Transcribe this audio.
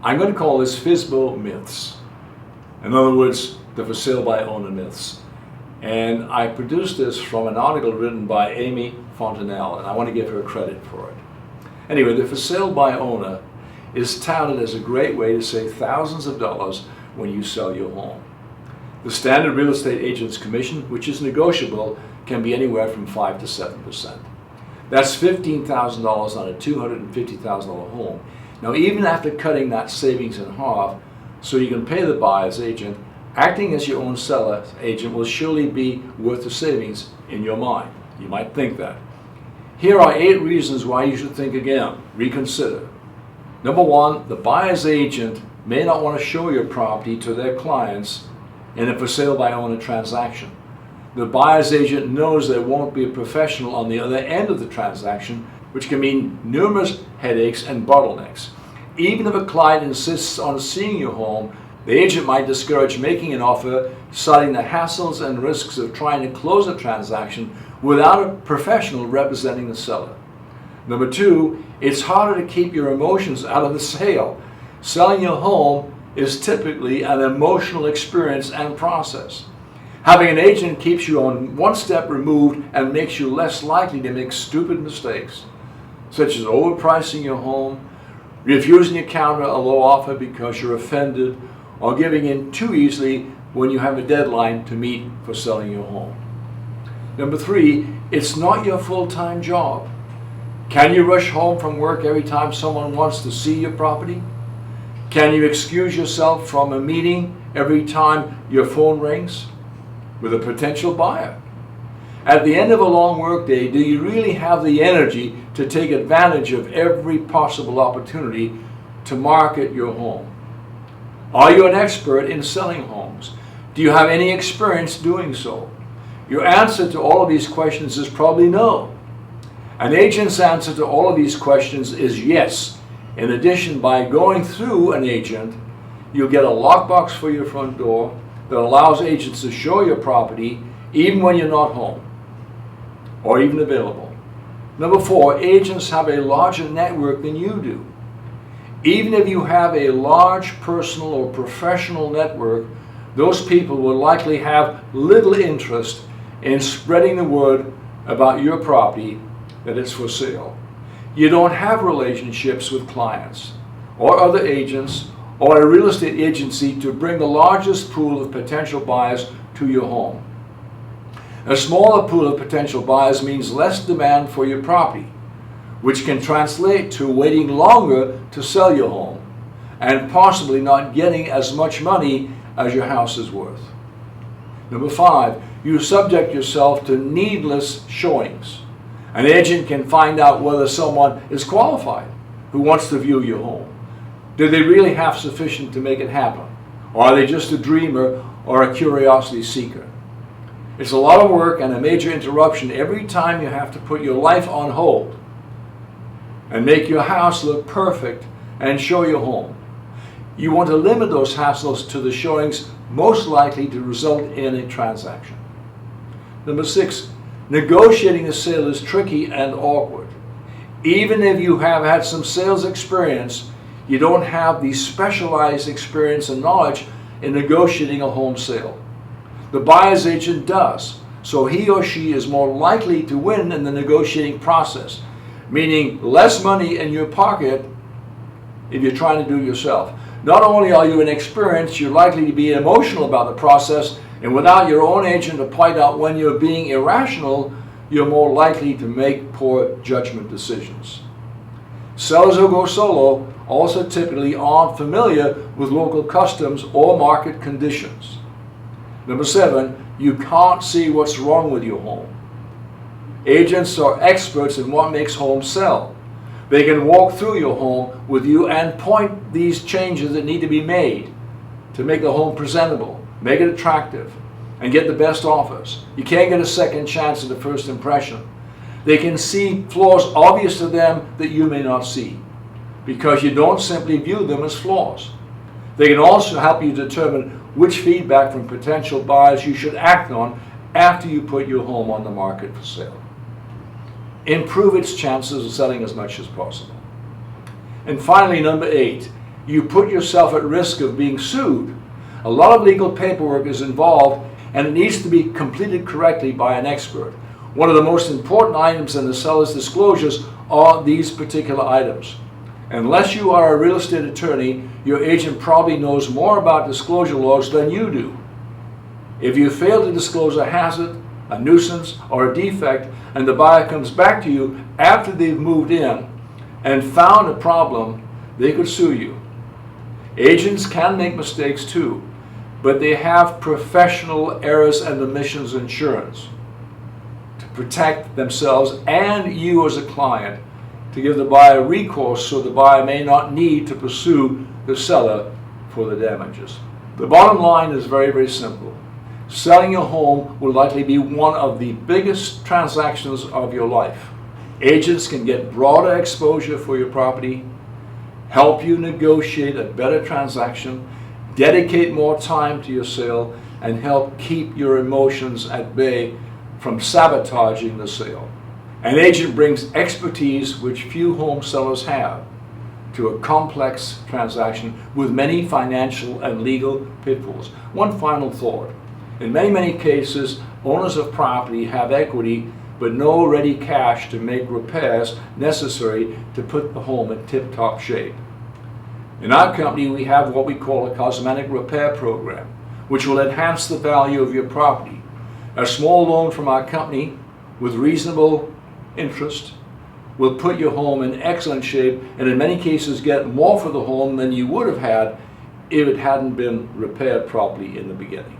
I'm going to call this FSBO myths. In other words, the for sale by owner myths. And I produced this from an article written by Amy Fontanelle, and I want to give her credit for it. Anyway, the for sale by owner is touted as a great way to save thousands of dollars when you sell your home. The standard real estate agent's commission, which is negotiable, can be anywhere from 5 to 7%. That's $15,000 on a $250,000 home. Now, even after cutting that savings in half, so you can pay the buyer's agent, acting as your own seller agent will surely be worth the savings in your mind. You might think that. Here are 8 reasons why you should think again, reconsider. Number 1, the buyer's agent may not want to show your property to their clients in a for sale by owner transaction. The buyer's agent knows there won't be a professional on the other end of the transaction, which can mean numerous headaches and bottlenecks. Even if a client insists on seeing your home, the agent might discourage making an offer, citing the hassles and risks of trying to close a transaction without a professional representing the seller. Number 2, it's harder to keep your emotions out of the sale. Selling your home is typically an emotional experience and process. Having an agent keeps you on one step removed and makes you less likely to make stupid mistakes, such as overpricing your home, refusing to counter a low offer because you're offended, or giving in too easily when you have a deadline to meet for selling your home. Number 3, it's not your full-time job. Can you rush home from work every time someone wants to see your property? Can you excuse yourself from a meeting every time your phone rings with a potential buyer? At the end of a long workday, do you really have the energy to take advantage of every possible opportunity to market your home? Are you an expert in selling homes? Do you have any experience doing so? Your answer to all of these questions is probably no. An agent's answer to all of these questions is yes. In addition, by going through an agent, you'll get a lockbox for your front door that allows agents to show your property even when you're not home or even available. Number 4, agents have a larger network than you do. Even if you have a large personal or professional network, those people will likely have little interest in spreading the word about your property that it's for sale. You don't have relationships with clients or other agents or a real estate agency to bring the largest pool of potential buyers to your home. A smaller pool of potential buyers means less demand for your property, which can translate to waiting longer to sell your home and possibly not getting as much money as your house is worth. Number 5, you subject yourself to needless showings. An agent can find out whether someone is qualified who wants to view your home. Do they really have sufficient to make it happen? Or are they just a dreamer or a curiosity seeker? It's a lot of work and a major interruption every time you have to put your life on hold and make your house look perfect and show your home. You want to limit those hassles to the showings most likely to result in a transaction. Number 6, negotiating a sale is tricky and awkward. Even if you have had some sales experience, you don't have the specialized experience and knowledge in negotiating a home sale. The buyer's agent does, so he or she is more likely to win in the negotiating process, meaning less money in your pocket if you're trying to do it yourself. Not only are you inexperienced, you're likely to be emotional about the process, and without your own agent to point out when you're being irrational, you're more likely to make poor judgment decisions. Sellers who go solo also typically aren't familiar with local customs or market conditions. Number 7, you can't see what's wrong with your home. Agents are experts in what makes homes sell. They can walk through your home with you and point these changes that need to be made to make the home presentable, make it attractive, and get the best offers. You can't get a second chance at the first impression. They can see flaws obvious to them that you may not see, because you don't simply view them as flaws. They can also help you determine which feedback from potential buyers you should act on after you put your home on the market for sale. Improve its chances of selling as much as possible. And finally, number 8, you put yourself at risk of being sued. A lot of legal paperwork is involved, and it needs to be completed correctly by an expert. One of the most important items in the seller's disclosures are these particular items. Unless you are a real estate attorney, your agent probably knows more about disclosure laws than you do. If you fail to disclose a hazard, a nuisance, or a defect, and the buyer comes back to you after they've moved in and found a problem, they could sue you. Agents can make mistakes too, but they have professional errors and omissions insurance to protect themselves and you as a client, to give the buyer recourse so the buyer may not need to pursue the seller for the damages. The bottom line is very, very simple. Selling your home will likely be one of the biggest transactions of your life. Agents can get broader exposure for your property, help you negotiate a better transaction, dedicate more time to your sale, and help keep your emotions at bay from sabotaging the sale. An agent brings expertise which few home sellers have to a complex transaction with many financial and legal pitfalls. One final thought. In many, many cases, owners of property have equity but no ready cash to make repairs necessary to put the home in tip-top shape. In our company, we have what we call a cosmetic repair program, which will enhance the value of your property. A small loan from our company with reasonable interest will put your home in excellent shape, and in many cases get more for the home than you would have had if it hadn't been repaired properly in the beginning.